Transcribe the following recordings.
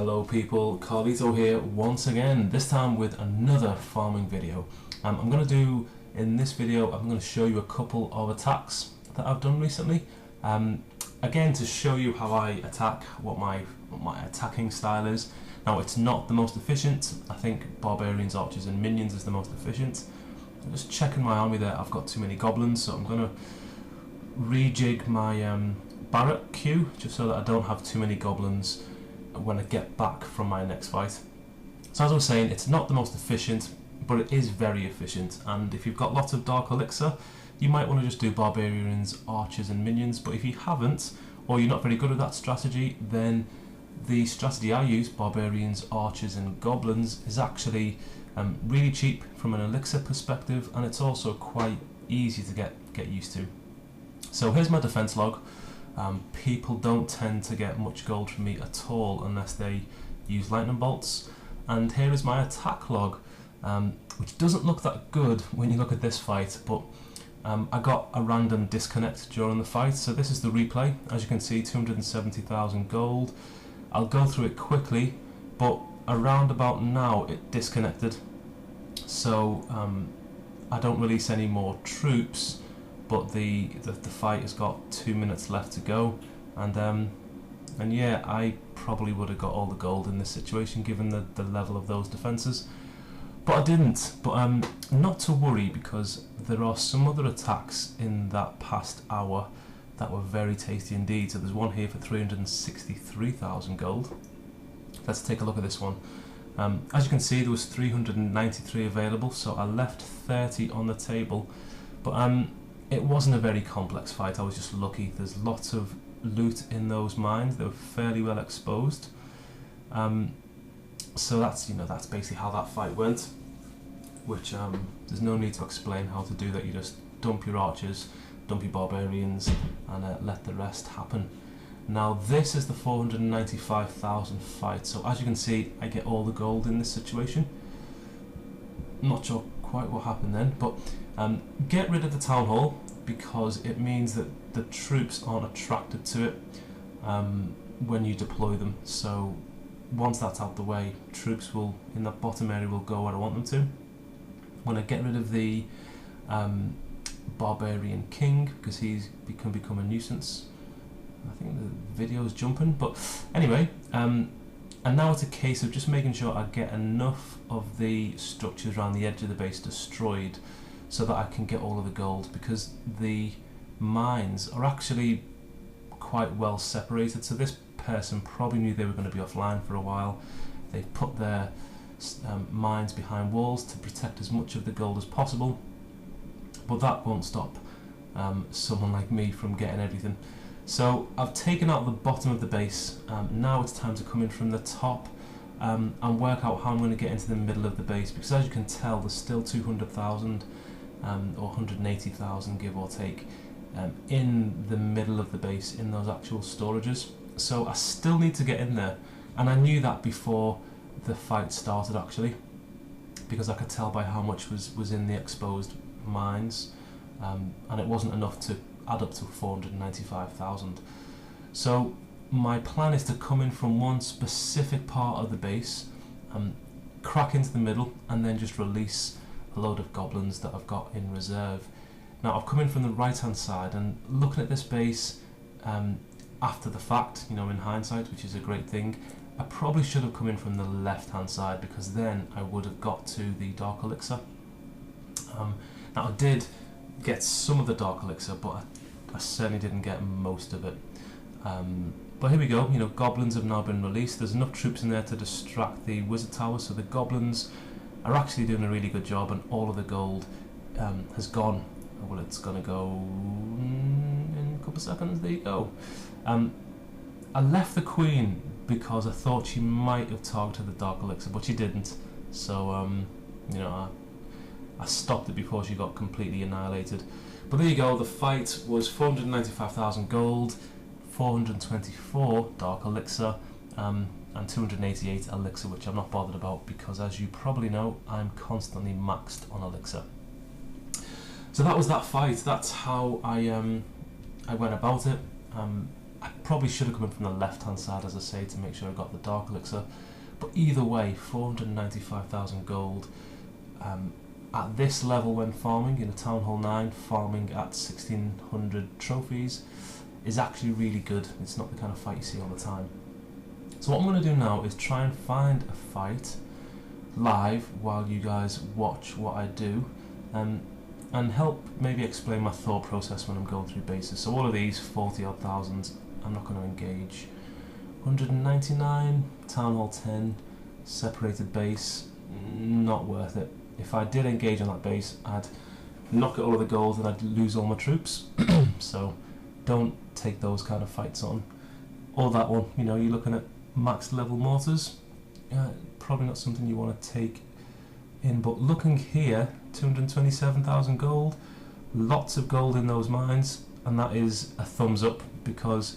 Hello people, Carlito here once again, this time with another farming video. I'm going to do, in this video, I'm going to show you a couple of attacks that I've done recently. Again, to show you how I attack, what my attacking style is. Now, it's not the most efficient. I think barbarians, archers and minions is the most efficient. I'm just checking my army there. I've got too many goblins, so I'm going to rejig my barrack queue just so that I don't have too many goblins when I get back from my next fight. So as I was saying, it's not the most efficient, but it is very efficient, and if you've got lots of dark elixir, you might want to just do barbarians, archers and minions. But if you haven't, or you're not very good at that strategy, then the strategy I use, barbarians, archers and goblins, is actually really cheap from an elixir perspective, and it's also quite easy to get used to. So here's my defense log. People don't tend to get much gold from me at all unless they use lightning bolts. And here is my attack log, which doesn't look that good when you look at this fight, but I got a random disconnect during the fight. So this is the replay. As you can see, 270,000 gold. I'll go through it quickly, but around about now it disconnected. So I don't release any more troops, but the fight has got 2 minutes left to go, and yeah, I probably would have got all the gold in this situation given the level of those defences, but I didn't. But not to worry, because there are some other attacks in that past hour that were very tasty indeed. So there's one here for 363,000 gold. Let's take a look at this one. As you can see, there was 393 available, so I left 30 on the table, but it wasn't a very complex fight. I was just lucky. There's lots of loot in those mines. They were fairly well exposed. So that's basically how that fight went. Which there's no need to explain how to do that. You just dump your archers, dump your barbarians, and let the rest happen. Now this is the 495,000 fight. So as you can see, I get all the gold in this situation. Not sure quite what happened then, but get rid of the town hall, because it means that the troops aren't attracted to it when you deploy them. So once that's out the way, troops will, in that bottom area, will go where I want them to. When I get rid of the barbarian king, because he can become a nuisance. I think the video's jumping, but anyway, and now it's a case of just making sure I get enough of the structures around the edge of the base destroyed so that I can get all of the gold, because the mines are actually quite well separated. So this person probably knew they were going to be offline for a while. They put their mines behind walls to protect as much of the gold as possible, but that won't stop someone like me from getting everything. So I've taken out the bottom of the base. Now it's time to come in from the top and work out how I'm going to get into the middle of the base, because as you can tell, there's still 200,000 or 180,000 give or take in the middle of the base in those actual storages. So I still need to get in there, and I knew that before the fight started actually, because I could tell by how much was in the exposed mines, and it wasn't enough to add up to 495,000. So my plan is to come in from one specific part of the base, crack into the middle, and then just release a load of goblins that I've got in reserve. Now I've come in from the right hand side, and looking at this base after the fact, in hindsight, which is a great thing, I probably should have come in from the left hand side, because then I would have got to the dark elixir. Now I did get some of the dark elixir, but I certainly didn't get most of it. But here we go, goblins have now been released. There's enough troops in there to distract the wizard tower, so the goblins are actually doing a really good job, and all of the gold has gone. Well, it's gonna go in a couple of seconds. There you go. I left the queen because I thought she might have targeted the dark elixir, but she didn't. So I stopped it before she got completely annihilated. But there you go, the fight was 495,000 gold, 424 dark elixir, and 288 elixir, which I'm not bothered about, because as you probably know, I'm constantly maxed on elixir. So that was that fight. That's how I went about it. I probably should have come in from the left hand side, as I say, to make sure I got the dark elixir. But either way, 495,000 gold. At this level when farming in a Town Hall 9, farming at 1600 trophies is actually really good. It's not the kind of fight you see all the time. So what I'm going to do now is try and find a fight live while you guys watch what I do, and help maybe explain my thought process when I'm going through bases. So all of these 40 odd thousand, I'm not going to engage. 199, Town Hall 10, separated base, not worth it. If I did engage on that base, I'd knock at all of the gold and I'd lose all my troops. So don't take those kind of fights on. Or that one, you know, you're looking at max level mortars, probably not something you want to take in. But looking here, 227,000 gold, lots of gold in those mines, and that is a thumbs up, because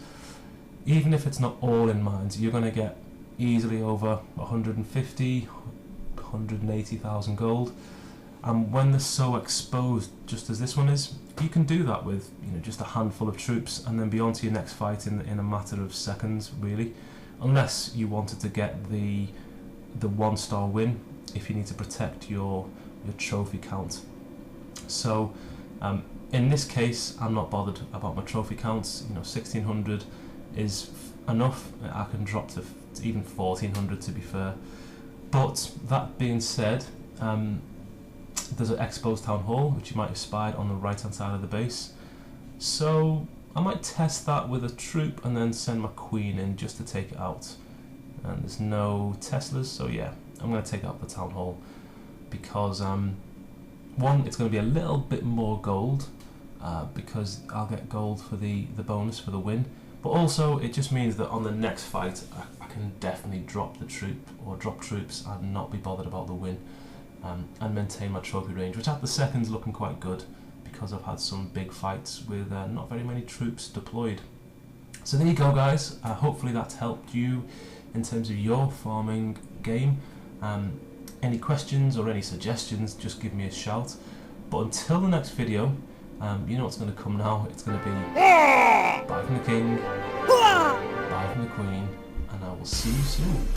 even if it's not all in mines, you're going to get easily over 150, 180,000 gold. And when they're so exposed, just as this one is, you can do that with, you know, just a handful of troops and then be on to your next fight in a matter of seconds, really. Unless you wanted to get the 1-star win, if you need to protect your trophy count. So in this case, I'm not bothered about my trophy counts. You know, 1600 is enough. I can drop to even 1400, to be fair. But that being said, there's an exposed town hall which you might have spied on the right hand side of the base, so I might test that with a troop and then send my queen in just to take it out. And there's no Teslas, so yeah, I'm going to take out the town hall, because one, it's going to be a little bit more gold, because I'll get gold for the bonus for the win, but also it just means that on the next fight I can definitely drop the troop or drop troops and not be bothered about the win, and maintain my trophy range, which at the second's looking quite good, because I've had some big fights with not very many troops deployed. So there you go, guys. Hopefully that's helped you in terms of your farming game. Any questions or any suggestions, just give me a shout. But until the next video, you know what's going to come now. It's going to be bye from the king, bye from the queen, and I will see you soon.